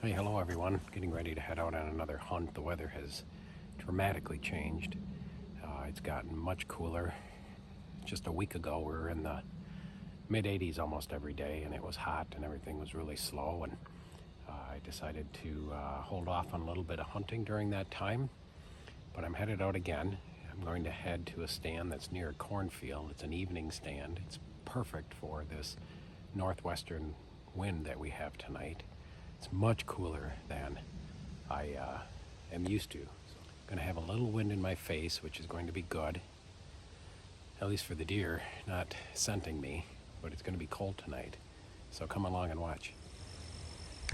Hey, hello everyone. Getting ready to head out on another hunt. The weather has dramatically changed. It's gotten much cooler. Just a week ago, we were in the mid 80s almost every day, and it was hot and everything was really slow. And I decided to hold off on a little bit of hunting during that time. But I'm headed out again. I'm going to head to a stand that's near a cornfield. It's an evening stand. It's perfect for this northwestern wind that we have tonight. It's much cooler than I am used to. So I'm going to have a little wind in my face, which is going to be good, at least for the deer, not scenting me, but it's going to be cold tonight. So come along and watch.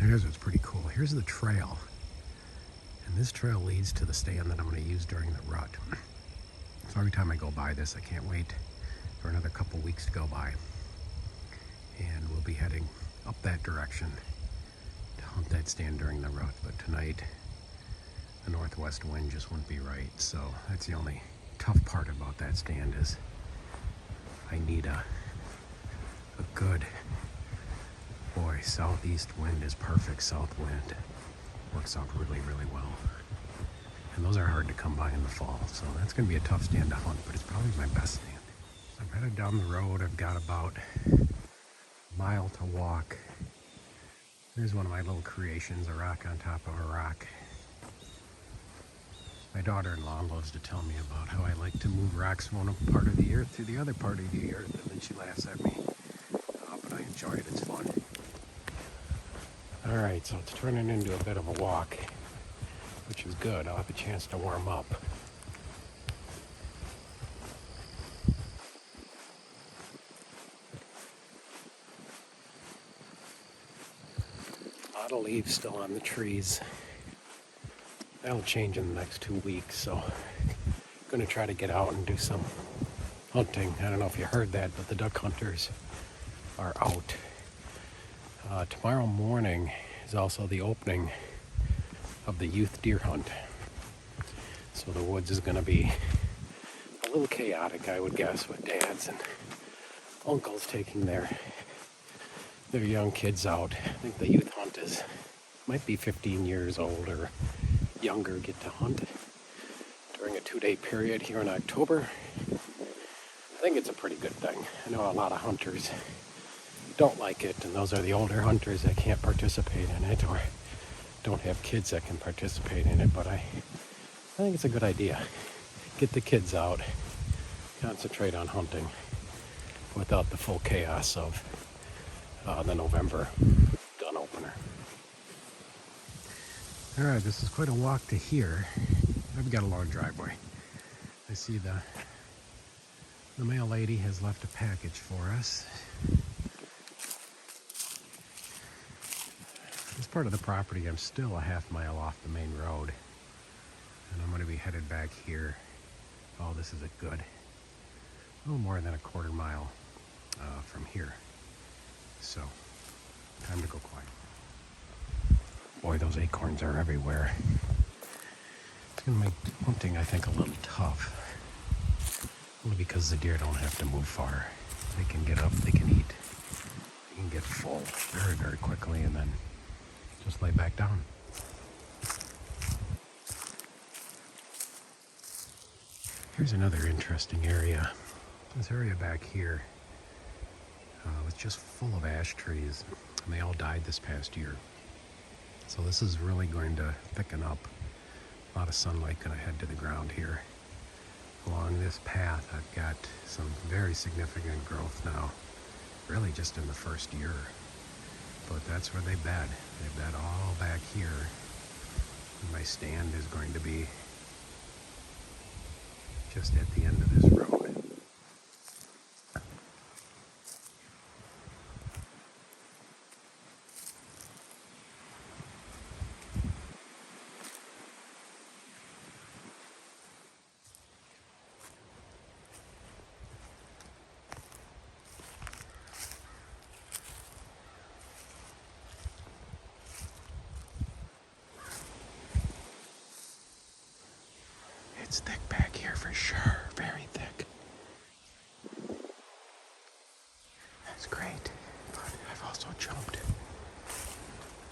Here's what's pretty cool. Here's the trail. And this trail leads to the stand that I'm going to use during the rut. So every time I go by this, I can't wait for another couple weeks to go by. And we'll be heading up that direction to hunt that stand during the rut. But tonight, the northwest wind just wouldn't be right. So that's the only tough part about that stand is I need a good, boy, southeast wind is perfect. South wind works out really, really well. And those are hard to come by in the fall. So that's going to be a tough stand to hunt, but it's probably my best stand. So I'm headed down the road. I've got about a mile to walk. Here's one of my little creations, a rock on top of a rock. My daughter-in-law loves to tell me about how I like to move rocks from one part of the earth to the other part of the earth, and then she laughs at me. But I enjoy it, it's fun. Alright, so it's turning into a bit of a walk, which is good. I'll have a chance to warm up. A lot of leaves still on the trees. That'll change in the next 2 weeks, so I'm going to try to get out and do some hunting. I don't know if you heard that, but the duck hunters are out. Tomorrow morning is also the opening of the youth deer hunt. So the woods is going to be a little chaotic, I would guess, with dads and uncles taking their young kids out. I think the youth hunt might be 15 years old or younger get to hunt during a 2-day period here in October. I think it's a pretty good thing. I know a lot of hunters don't like it, and those are the older hunters that can't participate in it or don't have kids that can participate in it, but I think it's a good idea. Get the kids out, concentrate on hunting without the full chaos of the November gun opener. Alright, this is quite a walk to here. I've got a long driveway. I see the mail lady has left a package for us. This part of the property, I'm still a half mile off the main road. And I'm going to be headed back here. Oh, this is a little more than a quarter mile from here. So, time to go quiet. Boy, those acorns are everywhere. It's going to make hunting, I think, a little tough. Only because the deer don't have to move far. They can get up, they can eat. They can get full very, very quickly and then just lay back down. Here's another interesting area. This area back here was just full of ash trees, and they all died this past year. So this is really going to thicken up. A lot of sunlight going to head to the ground here. Along this path, I've got some very significant growth now, really just in the first year. But that's where they bed. They bed all back here. And my stand is going to be just at the end of this road. It's thick back here for sure, very thick. That's great, but I've also jumped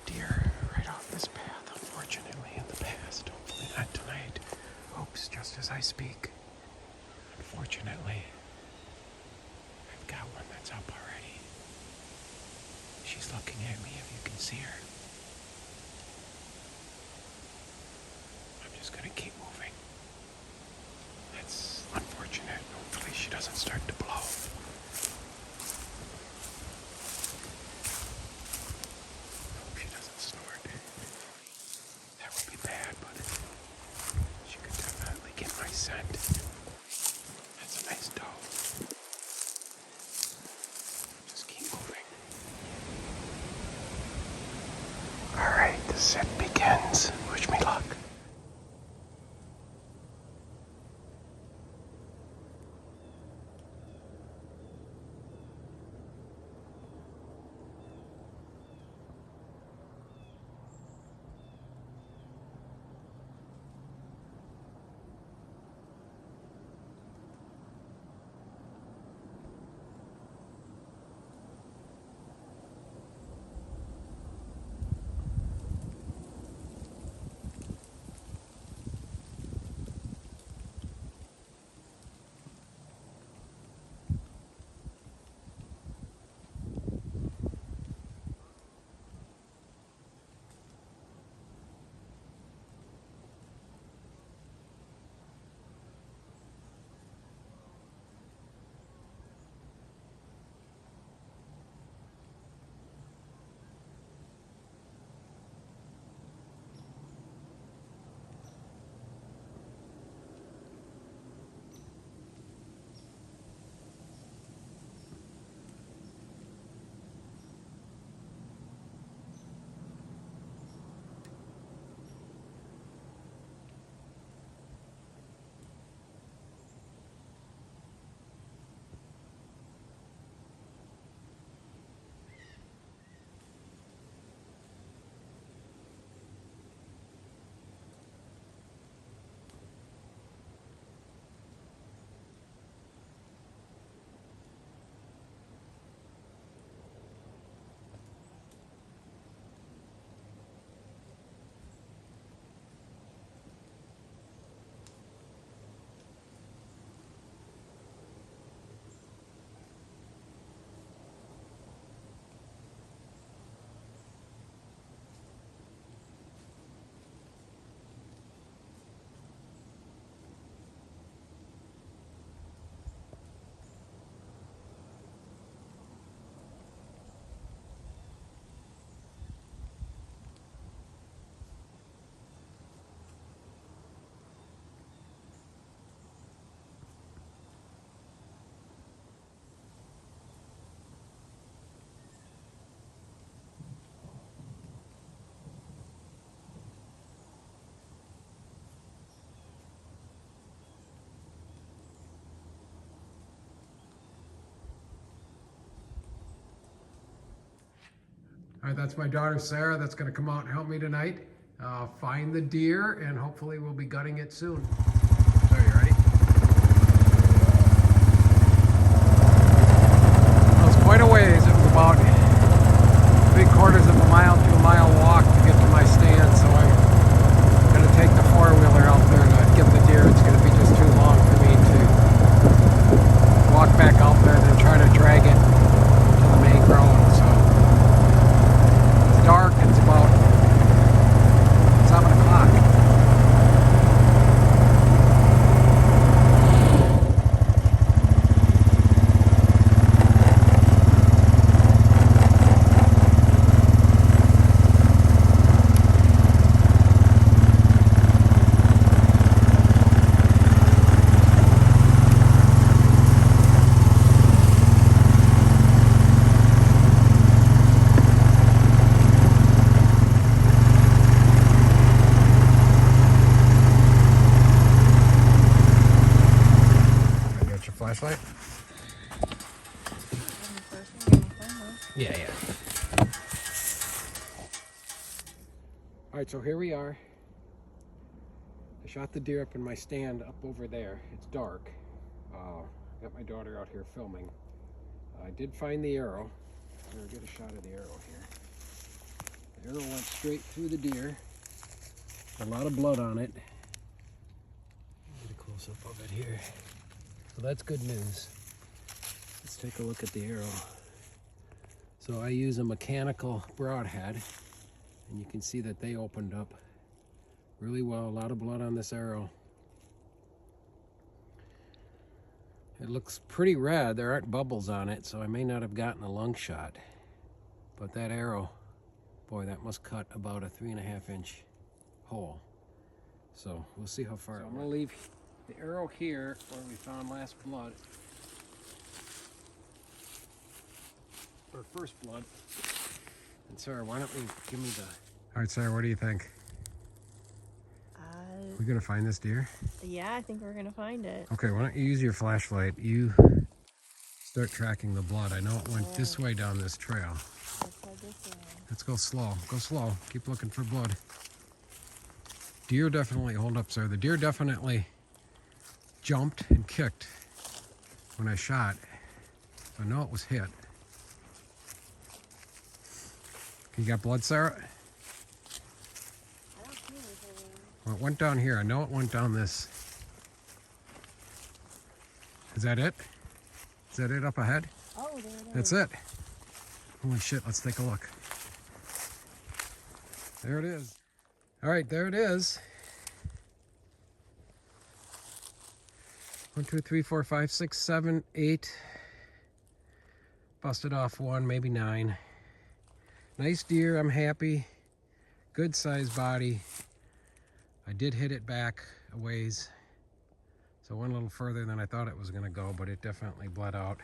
deer right off unfortunately in the past. Hopefully not tonight. Oops, just as I speak. Unfortunately, I've got one that's up already. She's looking at me if you can see her. I'm just gonna keep moving. That's unfortunate. Hopefully she doesn't start to blow. Hope she doesn't snort. That would be bad, but she could definitely get my scent. That's a nice doe. Just keep moving. Alright, the sit begins. Wish me luck. All right, that's my daughter Sarah that's going to come out and help me tonight find the deer, and hopefully we'll be gutting it soon. So you ready? Well, it's quite a ways. It was about 3/4 of a mile to a mile walk to get to my stand, so I'm going to take the four-wheeler out there to get the deer. It's going to be just too long for me to walk back out there and then try to drag it to the main road. So dark. It's about 7 o'clock. Flashlight? Yeah. Alright, so here we are. I shot the deer up in my stand up over there. It's dark. Got my daughter out here filming. I did find the arrow. I'm gonna get a shot of the arrow here. The arrow went straight through the deer. A lot of blood on it. Get a close-up of it here. So that's good news. Let's take a look at the arrow. So I use a mechanical broadhead, and you can see that they opened up really well. A lot of blood on this arrow. It looks pretty red. There aren't bubbles on it, so I may not have gotten a lung shot. But that arrow, boy, that must cut about a 3.5-inch hole. So we'll see how far. So I'm gonna leave the arrow here where we found last blood, or first blood. And Sarah, why don't we give me the... All right, Sarah, what do you think? We gonna find this deer? Yeah, I think we're gonna find it. Okay, why don't you use your flashlight? You start tracking the blood. I know it went this way down this trail. Let's go slow. Go slow. Keep looking for blood. Deer definitely, hold up, sir. The deer definitely jumped and kicked when I shot. So I know it was hit. You got blood, Sarah? Well, it went down here. I know it went down this. Is that it? Is that it up ahead? Oh, there it is. That's it. Holy shit, let's take a look. There it is. All right, there it is. 1, 2, 3, 4, 5, 6, 7, 8. Busted off 1, maybe 9. Nice deer, I'm happy. Good sized body. I did hit it back a ways, so it went a little further than I thought it was going to go, but it definitely bled out.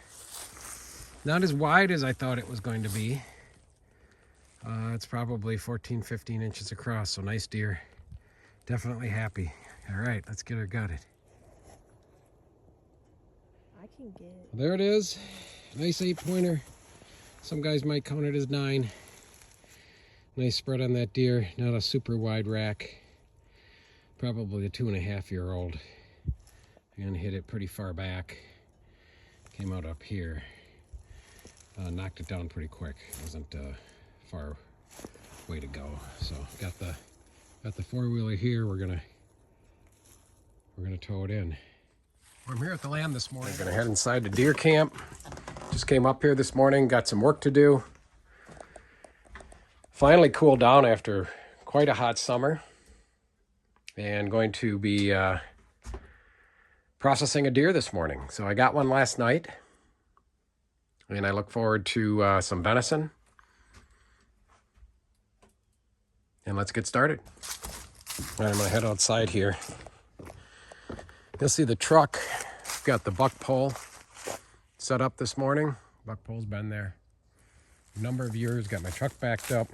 Not as wide as I thought it was going to be. It's probably 14, 15 inches across, so nice deer. Definitely happy. All right, let's get her gutted. I can get... There it is. Nice 8-pointer. Some guys might count it as 9. Nice spread on that deer. Not a super wide rack. Probably a 2.5-year-old. And hit it pretty far back. Came out up here. Knocked it down pretty quick. Wasn't far way to go. So got the 4-wheeler here. We're gonna tow it in. I'm here at the land this morning. I'm gonna head inside the deer camp. Just came up here this morning. Got some work to do. Finally cooled down after quite a hot summer. And going to be processing a deer this morning. So I got one last night, and I look forward to some venison. And let's get started. All right, I'm gonna head outside here. You'll see the truck. Got the buck pole set up this morning. Buck pole's been there a number of years. Got my truck backed up,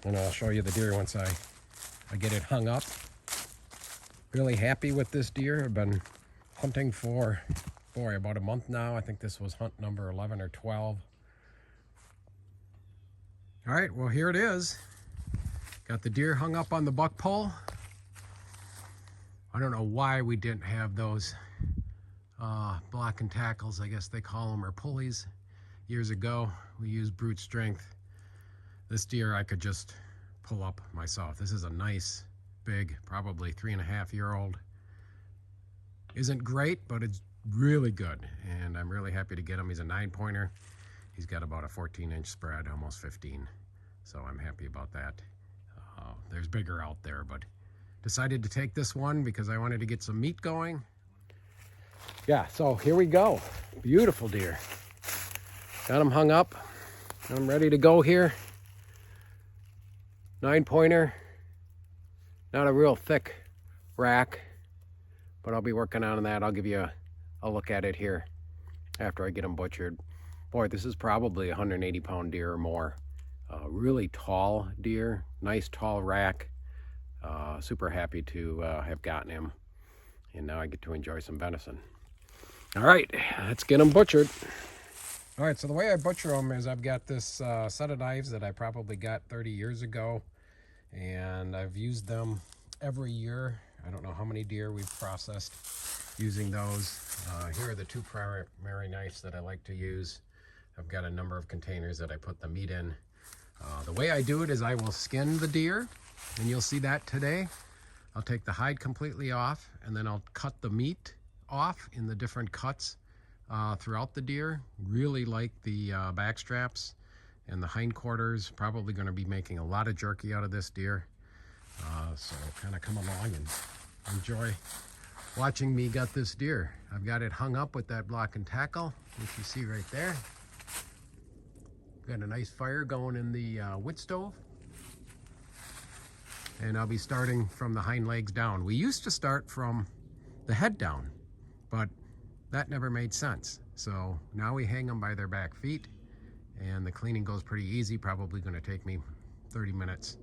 and I'll show you the deer once I get it hung up. Really happy with this deer. I've been hunting for, boy, about a month now. I think this was hunt number 11 or 12. All right, well, here it is. Got the deer hung up on the buck pole. I don't know why we didn't have those block and tackles, I guess they call them, or pulleys. Years ago, we used brute strength. This deer I could just pull up myself. This is a nice, big, probably 3.5-year-old. Isn't great, but it's really good, and I'm really happy to get him. He's a 9-pointer. He's got about a 14-inch spread, almost 15, so I'm happy about that. There's bigger out there, but decided to take this one because I wanted to get some meat going. Yeah, so here we go. Beautiful deer. Got him hung up. I'm ready to go here. 9-pointer. Not a real thick rack, but I'll be working on that. I'll give you a look at it here after I get them butchered. Boy, this is probably a 180-pound deer or more. Really tall deer, nice tall rack. Super happy to have gotten him. And now I get to enjoy some venison. All right, let's get them butchered. All right, so the way I butcher them is I've got this set of knives that I probably got 30 years ago. And I've used them every year. I don't know how many deer we've processed using those. Here are the 2 primary knives that I like to use. I've got a number of containers that I put the meat in. The way I do it is I will skin the deer, and you'll see that today. I'll take the hide completely off, and then I'll cut the meat off in the different cuts throughout the deer. Really like the back straps and the hindquarters. Probably going to be making a lot of jerky out of this deer. So kind of come along and enjoy watching me gut this deer. I've got it hung up with that block and tackle, which you see right there. Got a nice fire going in the wood stove. And I'll be starting from the hind legs down. We used to start from the head down, but that never made sense. So now we hang them by their back feet, and the cleaning goes pretty easy. Probably going to take me 30 minutes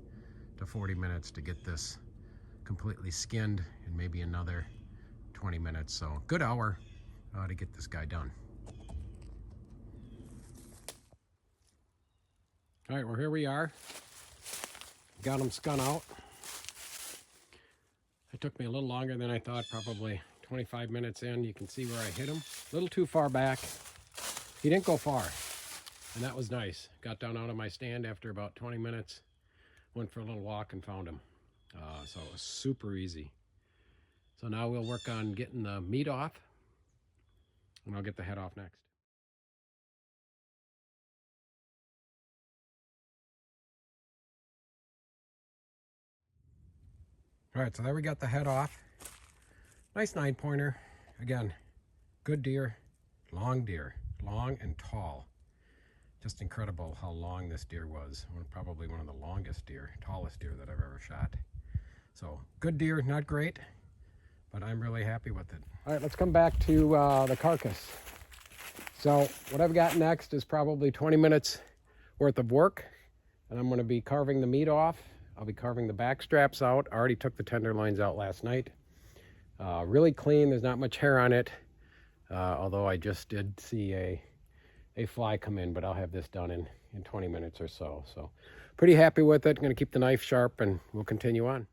to 40 minutes to get this completely skinned, and maybe another 20 minutes. So good hour to get this guy done. All right, well, here we are. Got him skun out. It took me a little longer than I thought, probably 25 minutes in. You can see where I hit him. A little too far back. He didn't go far, and that was nice. Got down out of my stand after about 20 minutes, went for a little walk and found him. So it was super easy. So now we'll work on getting the meat off, and I'll get the head off next. All right, so there we got the head off. Nice 9-pointer. Again, good deer, long and tall. Just incredible how long this deer was. Probably one of the longest deer, tallest deer that I've ever shot. So good deer, not great, but I'm really happy with it. All right, let's come back to the carcass. So what I've got next is probably 20 minutes worth of work, and I'm going to be carving the meat off. I'll be carving the back straps out. I already took the tenderloins out last night. Really clean, there's not much hair on it, although I just did see a fly come in, but I'll have this done in 20 minutes or so. So pretty happy with it. I'm going to keep the knife sharp, and we'll continue on.